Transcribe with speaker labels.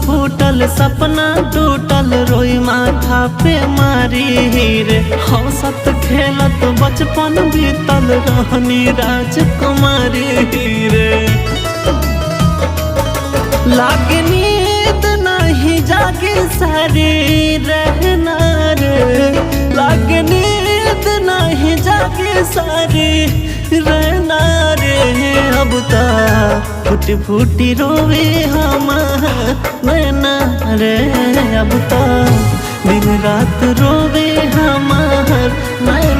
Speaker 1: फूटल सपना टूटल रोई माथा पे मारी रे। हंसत खेलत बचपन बीतल रहनी राजकुमारी रे। लागे नींद नहीं जागे सारी रहना रे। लागे नींद नहीं जागे सारी रहना रे। अब ता फूटी फूटी रोवे हमार नैना रे। अब ता दिन रात रोवे हमार नैना।